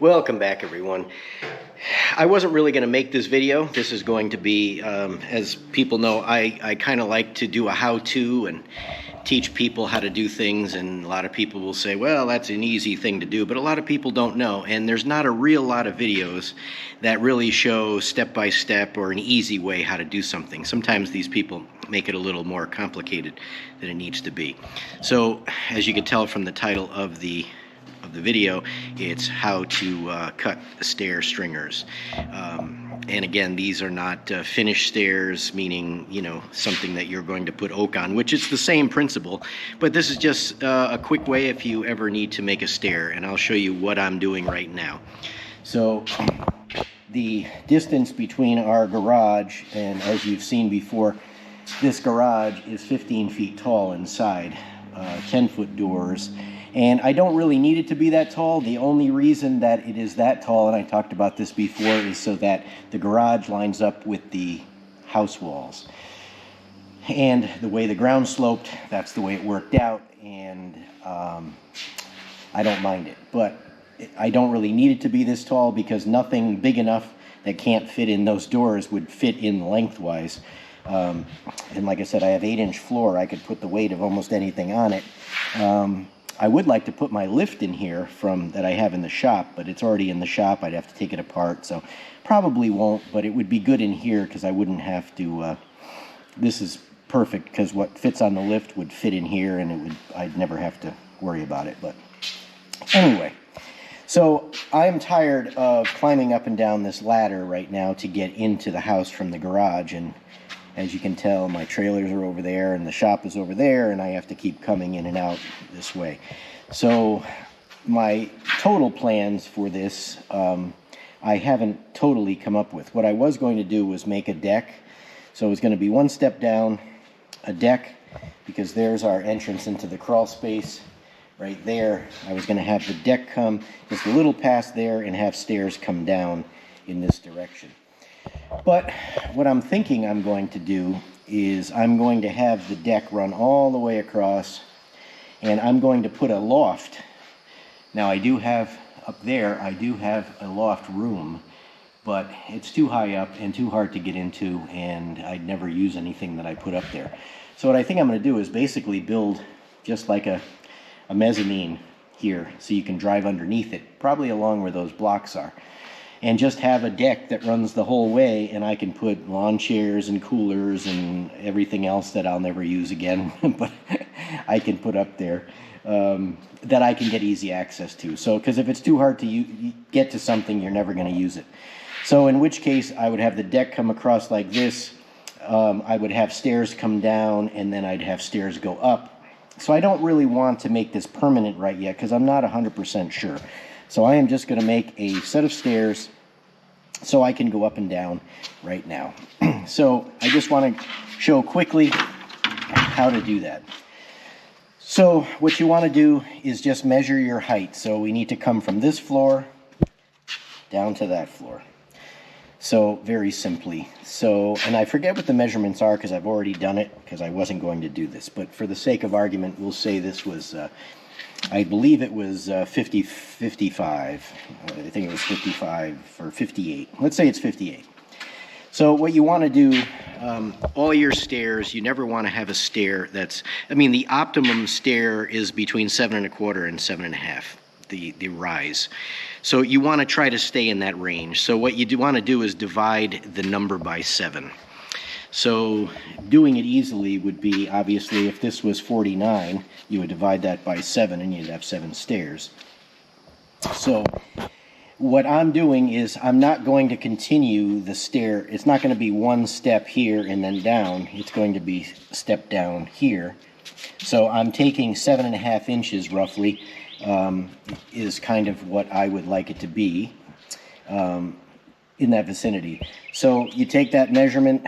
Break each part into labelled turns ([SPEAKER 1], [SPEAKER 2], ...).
[SPEAKER 1] Welcome back, everyone. I wasn't really going to make this video. This is going to be, as people know, I kind of like to do a how-to and teach people how to do things, and a lot of people will say, well, that's an easy thing to do, but a lot of people don't know, and there's not a real lot of videos that really show step-by-step or an easy way how to do something. Sometimes these people make it a little more complicated than it needs to be. So, as you can tell from the title of the video, it's how to cut stair stringers. And again, these are not finished stairs, meaning, you know, something that you're going to put oak on, which is the same principle, but this is just a quick way if you ever need to make a stair, and I'll show you what I'm doing right now. So the distance between our garage, and as you've seen before, this garage is 15 feet tall inside, 10-foot doors. And I don't really need it to be that tall. The only reason that it is that tall, and I talked about this before, is so that the garage lines up with the house walls. And the way the ground sloped, that's the way it worked out, and I don't mind it. But I don't really need it to be this tall because nothing big enough that can't fit in those doors would fit in lengthwise. And like I said, I have 8-inch floor. I could put the weight of almost anything on it. I would like to put my lift in here that I have in the shop, but it's already in the shop. I'd have to take it apart, so probably won't, but it would be good in here because I wouldn't have to, this is perfect because what fits on the lift would fit in here, and I'd never have to worry about it. But anyway, so I'm tired of climbing up and down this ladder right now to get into the house from the garage, and as you can tell, my trailers are over there and the shop is over there, and I have to keep coming in and out this way. So my total plans for this, I haven't totally come up with. What I was going to do was make a deck. So it's going to be one step down, a deck, because there's our entrance into the crawl space right there. I was going to have the deck come just a little past there and have stairs come down in this direction. But what I'm thinking I'm going to do is I'm going to have the deck run all the way across, and I'm going to put a loft. Now I do have up there, I do have a loft room, but it's too high up and too hard to get into, and I'd never use anything that I put up there. So what I think I'm going to do is basically build just like a mezzanine here so you can drive underneath it, probably along where those blocks are. And just have a deck that runs the whole way, and I can put lawn chairs and coolers and everything else that I'll never use again, but I can put up there that I can get easy access to. So, because if it's too hard to get to something, you're never going to use it. So in which case, I would have the deck come across like this. I would have stairs come down, and then I'd have stairs go up. So I don't really want to make this permanent right yet, because I'm not 100% sure. So I am just going to make a set of stairs so I can go up and down right now. So I just want to show quickly how to do that. So what you want to do is just measure your height. So we need to come from this floor down to that floor. So very simply. So, and I forget what the measurements are because I've already done it because I wasn't going to do this. But for the sake of argument, we'll say this was... I believe it was 55. I think it was 55 or 58. Let's say it's 58. So what you want to do, all your stairs, you never want to have a stair that's, I mean, the optimum stair is between 7 1/4 and 7 1/2, the rise. So you want to try to stay in that range. So what you do want to do is divide the number by 7. So doing it easily would be, obviously, if this was 49, you would divide that by 7 and you'd have 7 stairs. So what I'm doing is I'm not going to continue the stair. It's not going to be one step here and then down. It's going to be step down here. So I'm taking 7 1/2 inches roughly is kind of what I would like it to be in that vicinity. So you take that measurement,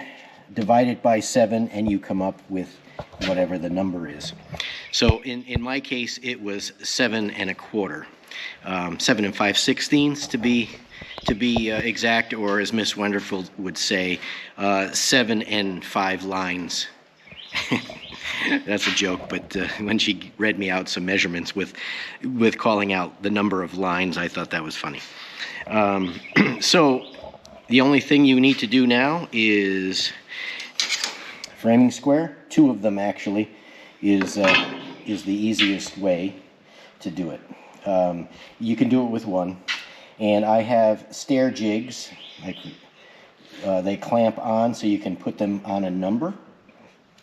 [SPEAKER 1] divide it by 7, and you come up with whatever the number is. So in my case, it was 7 1/4, 7 5/16 to be exact, or as Miss Wonderful would say, 7 5 lines. That's a joke, but when she read me out some measurements with calling out the number of lines, I thought that was funny. So the only thing you need to do now is framing square. 2 of them actually is the easiest way to do it. You can do it with 1, and I have stair jigs. They clamp on, so you can put them on a number,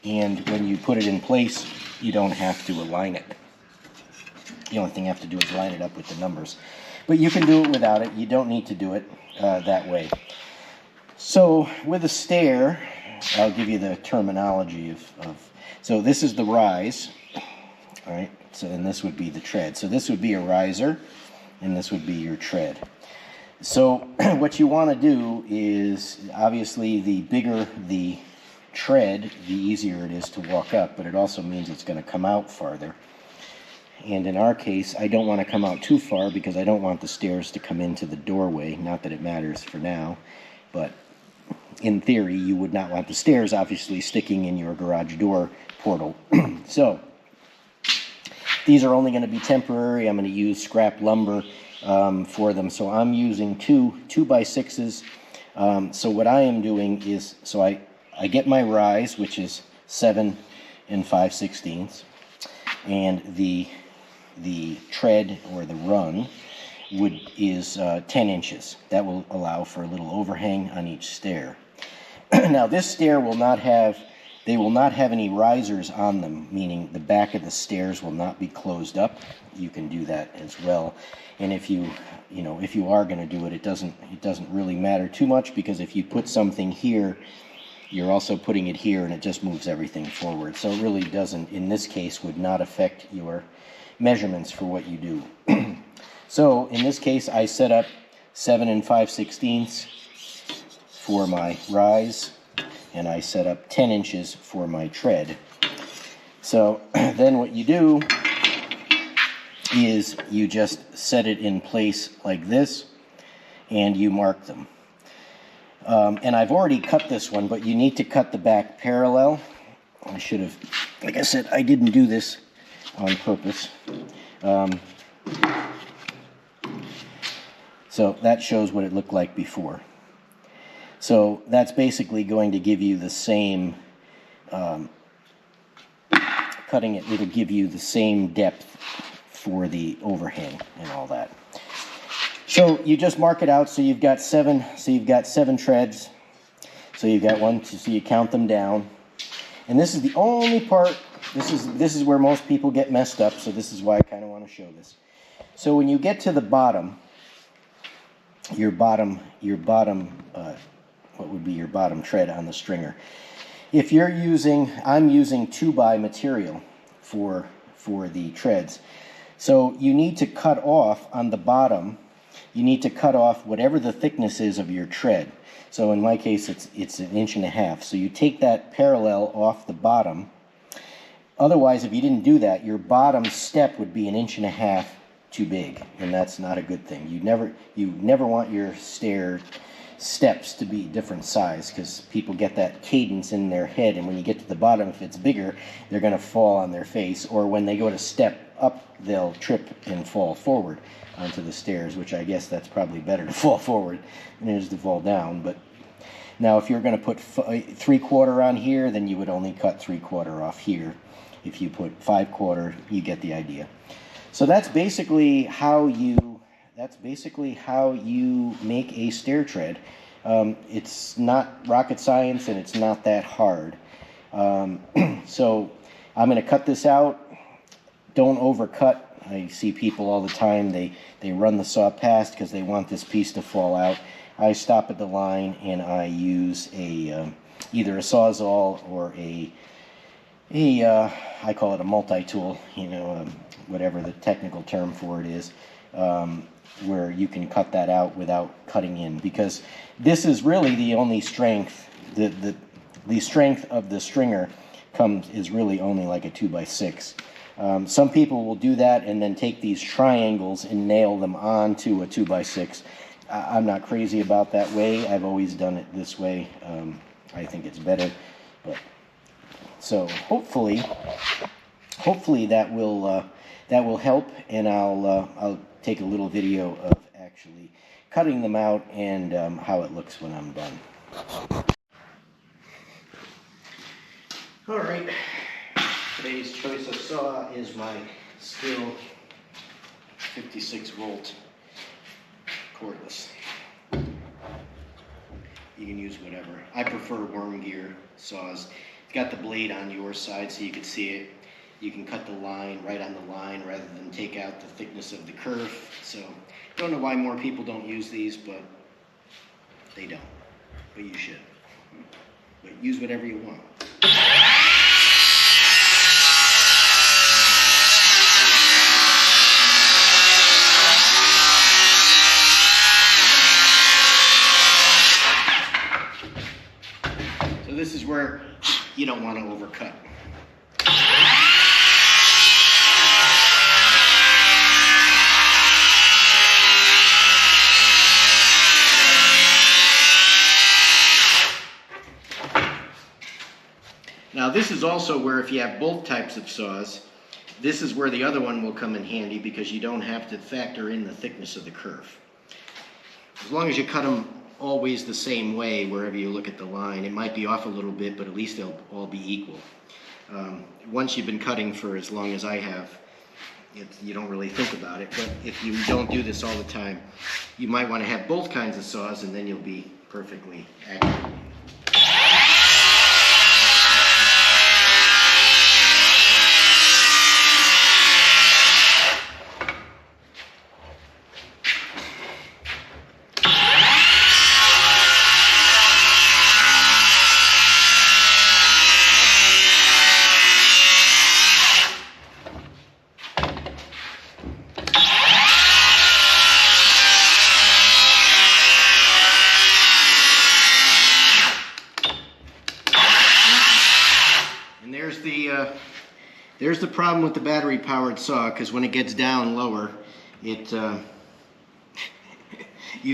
[SPEAKER 1] and when you put it in place, you don't have to align it. The only thing you have to do is line it up with the numbers. But you can do it without it. You don't need to do it that way. So with a stair, I'll give you the terminology of so this is the rise, all right? So, and this would be the tread. So this would be a riser, and this would be your tread. So what you want to do is, obviously, the bigger the tread, the easier it is to walk up, but it also means it's going to come out farther. And in our case, I don't want to come out too far because I don't want the stairs to come into the doorway. Not that it matters for now, but in theory, you would not want the stairs obviously sticking in your garage door portal. So these are only going to be temporary. I'm going to use scrap lumber for them. So I'm using two 2x6s. So what I am doing is, so I get my rise, which is 7 5/16, and the tread or the run is 10 inches. That will allow for a little overhang on each stair. Now this stair will not have any risers on them, meaning the back of the stairs will not be closed up. You can do that as well. And if you are going to do it, it doesn't really matter too much, because if you put something here, you're also putting it here, and it just moves everything forward. So it really doesn't, in this case, would not affect your measurements for what you do. So in this case, I set up 7 5/16 for my rise, and I set up 10 inches for my tread. So then what you do is you just set it in place like this, and you mark them. And I've already cut this one, but you need to cut the back parallel. I should have, like I said, I didn't do this on purpose. So that shows what it looked like before. So that's basically going to give you the same, cutting it, it'll give you the same depth for the overhang and all that. So you just mark it out. So you've got 7 treads. So you've got 1, so you count them down. And this is the only part, this is where most people get messed up, so this is why I kind of want to show this. So when you get to the bottom, what would be your bottom tread on the stringer? If you're using, I'm using 2x material for the treads. So you need to cut off on the bottom, you need to cut off whatever the thickness is of your tread. So in my case, it's 1.5 inches. So you take that parallel off the bottom. Otherwise, if you didn't do that, your bottom step would be 1.5 inches too big, and that's not a good thing. You never want your stair steps to be different size, because people get that cadence in their head, and when you get to the bottom, if it's bigger, they're going to fall on their face, or when they go to step up, they'll trip and fall forward onto the stairs, which I guess that's probably better to fall forward than it is to fall down. But now if you're going to put 3/4 on here, then you would only cut 3/4 off here. If you put 5/4, you get the idea. So that's basically how you make a stair tread. It's not rocket science, and it's not that hard. So I'm going to cut this out. Don't overcut. I see people all the time, they run the saw past because they want this piece to fall out. I stop at the line, and I use either a Sawzall or I call it a multi-tool, whatever the technical term for it is, where you can cut that out without cutting in, because this is really the only strength. The strength of the stringer is really only like a 2x6. Some people will do that and then take these triangles and nail them onto a 2x6. I'm not crazy about that way. I've always done it this way. I think it's better, but So hopefully that will help, and I'll take a little video of actually cutting them out and how it looks when I'm done. All right, today's choice of saw is my Stihl 56 volt cordless. You can use whatever. I prefer worm gear saws. It's got the blade on your side so you can see it. You can cut the line right on the line rather than take out the thickness of the kerf. So I don't know why more people don't use these, but they don't. But you should. But use whatever you want. So this is where you don't want to overcut. Now this is also where, if you have both types of saws, this is where the other one will come in handy, because you don't have to factor in the thickness of the kerf. As long as you cut them always the same way wherever you look at the line, it might be off a little bit, but at least they'll all be equal. Once you've been cutting for as long as I have, you don't really think about it, but if you don't do this all the time, you might want to have both kinds of saws, and then you'll be perfectly accurate. There's the problem with the battery-powered saw, because when it gets down lower, you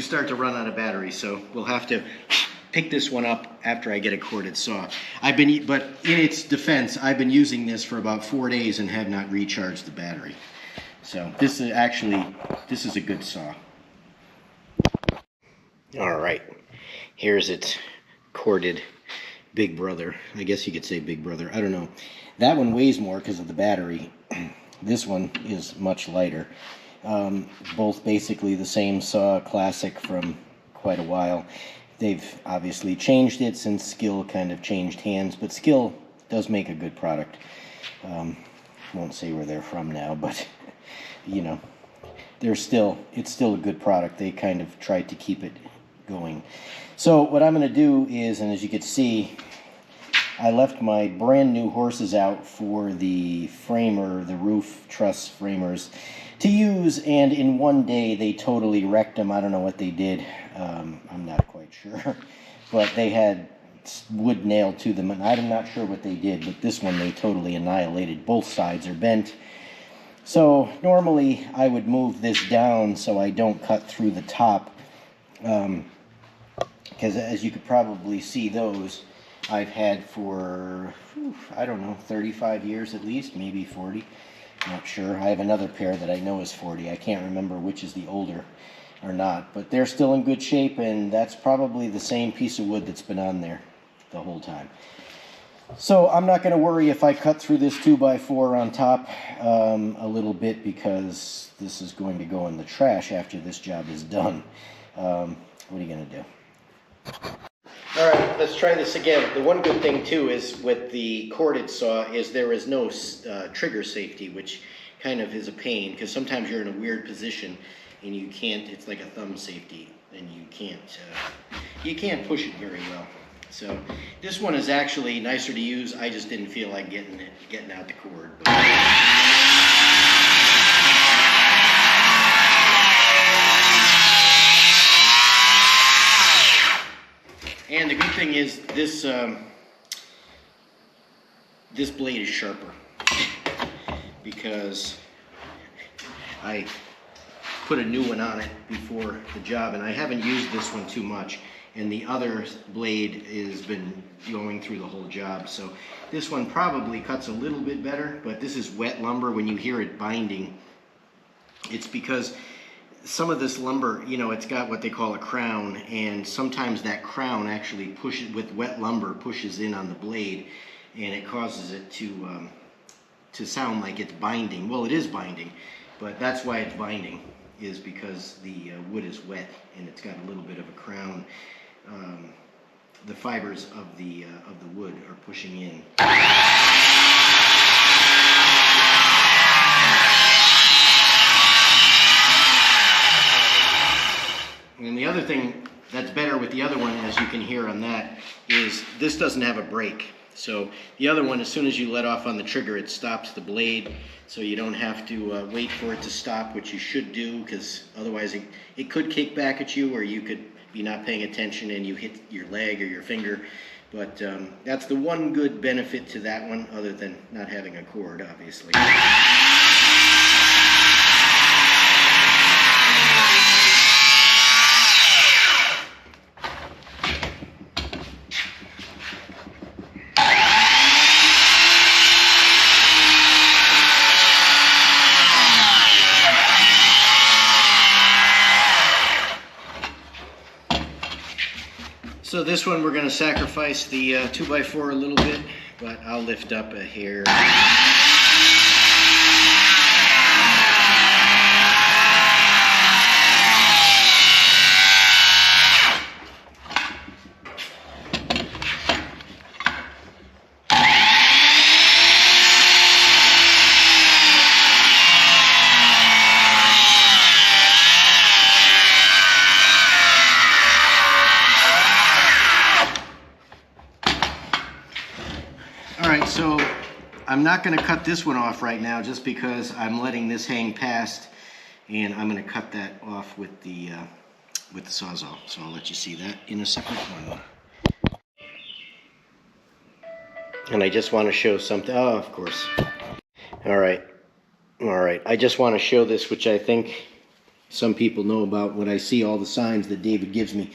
[SPEAKER 1] start to run out of battery. So we'll have to pick this one up after I get a corded saw. But in its defense, I've been using this for about 4 days and have not recharged the battery. So this is a good saw. All right, here's its corded big brother. I guess you could say big brother. I don't know. That one weighs more because of the battery. This one is much lighter. Both basically the same saw, classic from quite a while. They've obviously changed it since Stihl kind of changed hands, but Stihl does make a good product. Won't say where they're from now, but you know, it's still a good product. They kind of tried to keep it going. So what I'm going to do is, and as you can see, I left my brand new horses out for the framer, the roof truss framers, to use, and in one day they totally wrecked them. I don't know what they did. I'm not quite sure. But they had wood nailed to them, and I'm not sure what they did, but this one they totally annihilated. Both sides are bent. So normally I would move this down so I don't cut through the top, because as you could probably see, those I've had for, I don't know, 35 years at least, maybe 40. I'm not sure. I have another pair that I know is 40. I can't remember which is the older or not, but they're still in good shape, and that's probably the same piece of wood that's been on there the whole time. So I'm not going to worry if I cut through this 2x4 on top a little bit, because this is going to go in the trash after this job is done. What are you going to do? All right, let's try this again. The one good thing too is with the corded saw is there is no trigger safety, which kind of is a pain, because sometimes you're in a weird position and you can't, it's like a thumb safety, and you can't push it very well. So this one is actually nicer to use. I just didn't feel like getting out the cord. And the good thing is this this blade is sharper, because I put a new one on it before the job, and I haven't used this one too much. and the other blade has been going through the whole job. So this one probably cuts a little bit better, but this is wet lumber. When you hear it binding, it's because some of this lumber, you know, it's got what they call a crown, and sometimes that crown actually pushes, with wet lumber, pushes in on the blade, and it causes it to sound like it's binding. Well, it is binding, but that's why it's binding, is because the wood is wet and it's got a little bit of a crown. The fibers of the wood are pushing in. And the other thing that's better with the other one, as you can hear on that, is this doesn't have a brake. So the other one, as soon as you let off on the trigger, it stops the blade, so you don't have to wait for it to stop, which you should do, because otherwise it could kick back at you, or you could be not paying attention and you hit your leg or your finger. But that's the one good benefit to that one, other than not having a cord, obviously. So this one we're going to sacrifice the 2x4 a little bit, but I'll lift up a hair. So I'm not going to cut this one off right now, just because I'm letting this hang past, and I'm going to cut that off with the Sawzall. So I'll let you see that in a separate one. And I just want to show something. Oh, of course. All right. I just want to show this, which I think some people know about when I see all the signs that David gives me.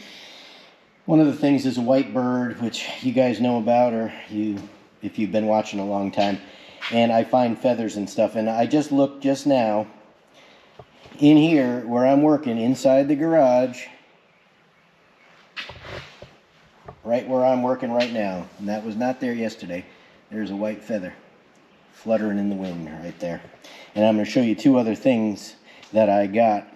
[SPEAKER 1] One of the things is a white bird, which you guys know about, or if you've been watching a long time, and I find feathers and stuff, and I just looked just now in here where I'm working inside the garage, right where I'm working right now, and that was not there yesterday. There's a white feather fluttering in the wind right there. And I'm going to show you two other things that I got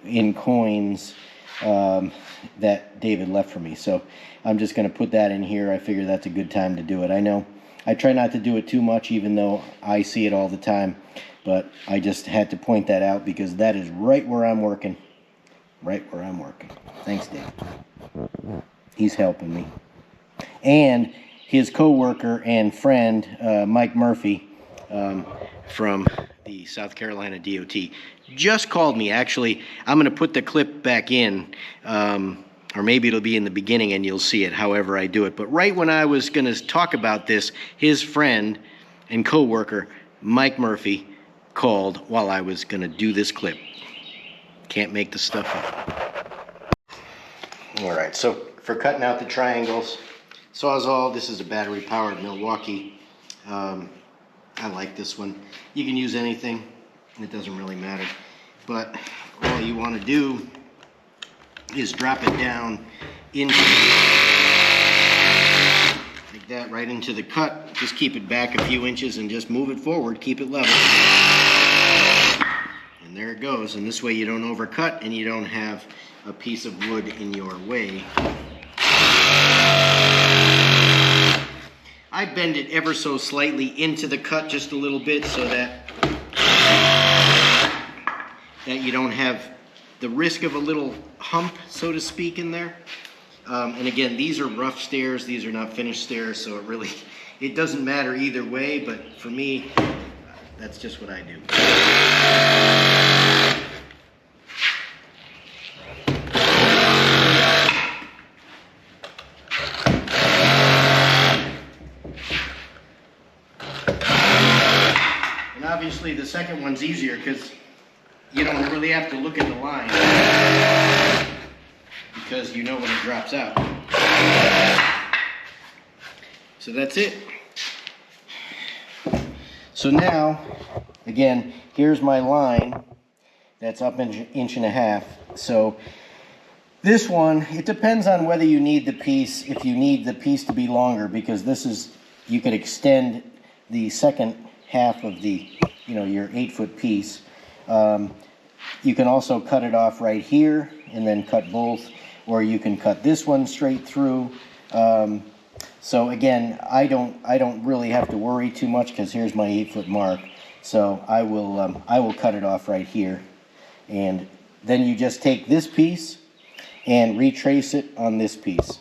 [SPEAKER 1] in coins that David left for me. So I'm just going to put that in here. I figure that's a good time to do it. I know I try not to do it too much, even though I see it all the time, but I just had to point that out because that is right where I'm working. Right where I'm working. Thanks, Dave. He's helping me. And his co-worker and friend, Mike Murphy, from the South Carolina DOT, just called me. Actually, I'm going to put the clip back in, or maybe it'll be in the beginning and you'll see it however I do it. But right when I was going to talk about this, his friend and co-worker, Mike Murphy, called while I was going to do this clip. Can't make the stuff up. All right, so for cutting out the triangles, Sawzall, this is a battery-powered Milwaukee. I like this one. You can use anything. It doesn't really matter. But all you want to do is drop it down into like that, right into the cut. Just keep it back a few inches and just move it forward. Keep it level. And there it goes. And this way you don't overcut and you don't have a piece of wood in your way. I bend it ever so slightly into the cut, just a little bit, so that you don't have the risk of a little hump, so to speak, in there. And again, these are rough stairs. These are not finished stairs, so it doesn't matter either way, but for me, that's just what I do. And obviously the second one's easier because you don't really have to look at the line, because because you know when it drops out. So that's it. So now, again, here's my line that's up an inch and a half. So this one, it depends on whether you need the piece, if you need the piece to be longer, because this is, you could extend the second half of the, you know, your 8-foot piece. You can also cut it off right here and then cut both, or you can cut this one straight through. So again, I don't really have to worry too much because here's my 8-foot mark. So I will cut it off right here, and then you just take this piece and retrace it on this piece,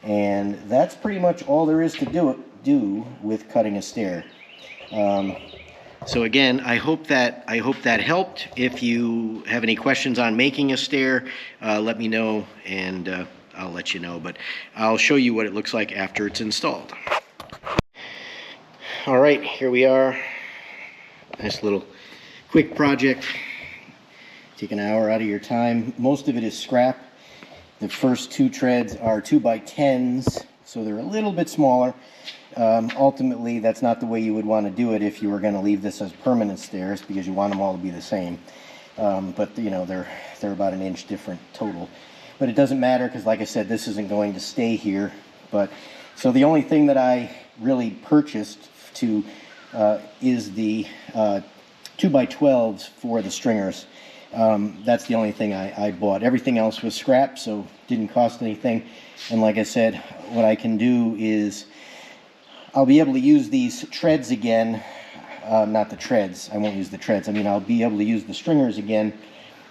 [SPEAKER 1] and that's pretty much all there is to do with cutting a stair. So again, I hope that helped. If you have any questions on making a stair, let me know, and I'll let you know. But I'll show you what it looks like after it's installed. All right, here we are. Nice little quick project. Take an hour out of your time. Most of it is scrap. The first 2 treads are 2x10s, so they're a little bit smaller. Ultimately, that's not the way you would want to do it if you were going to leave this as permanent stairs, because you want them all to be the same. But you know, they're about an inch different total. But it doesn't matter because, like I said, this isn't going to stay here. But so the only thing that I really purchased to is the 2x12s for the stringers. That's the only thing I bought. Everything else was scrap, so didn't cost anything. And like I said, what I can do is I'll be able to use these treads again. Not the treads. I won't use the treads. I mean, I'll be able to use the stringers again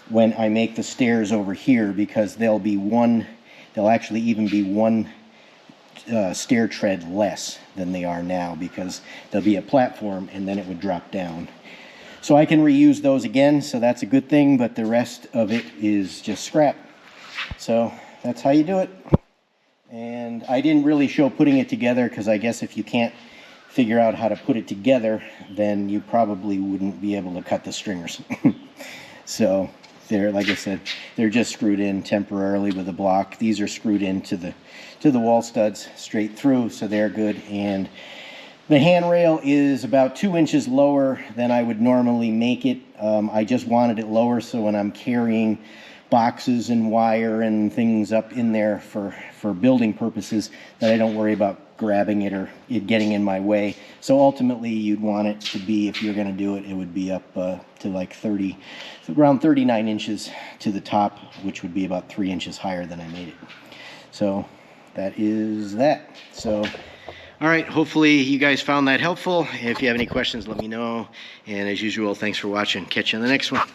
[SPEAKER 1] when I make the stairs over here, because there'll actually even be one stair tread less than they are now, because there'll be a platform and then it would drop down. So I can reuse those again, so that's a good thing, but the rest of it is just scrap. So that's how you do it. And I didn't really show putting it together, because I guess if you can't figure out how to put it together, then you probably wouldn't be able to cut the stringers. So they're, like I said, they're just screwed in temporarily with a block. These are screwed into the wall studs straight through, so they're good. And the handrail is about 2 inches lower than I would normally make it. I just wanted it lower so when I'm carrying boxes and wire and things up in there for building purposes, that I don't worry about grabbing it or it getting in my way. So ultimately you'd want it to be, if you're going to do it, it would be up to like around 39 inches to the top, which would be about 3 inches higher than I made it. So that is that. So all right, hopefully you guys found that helpful. If you have any questions, let me know. And as usual, thanks for watching. Catch you on the next one.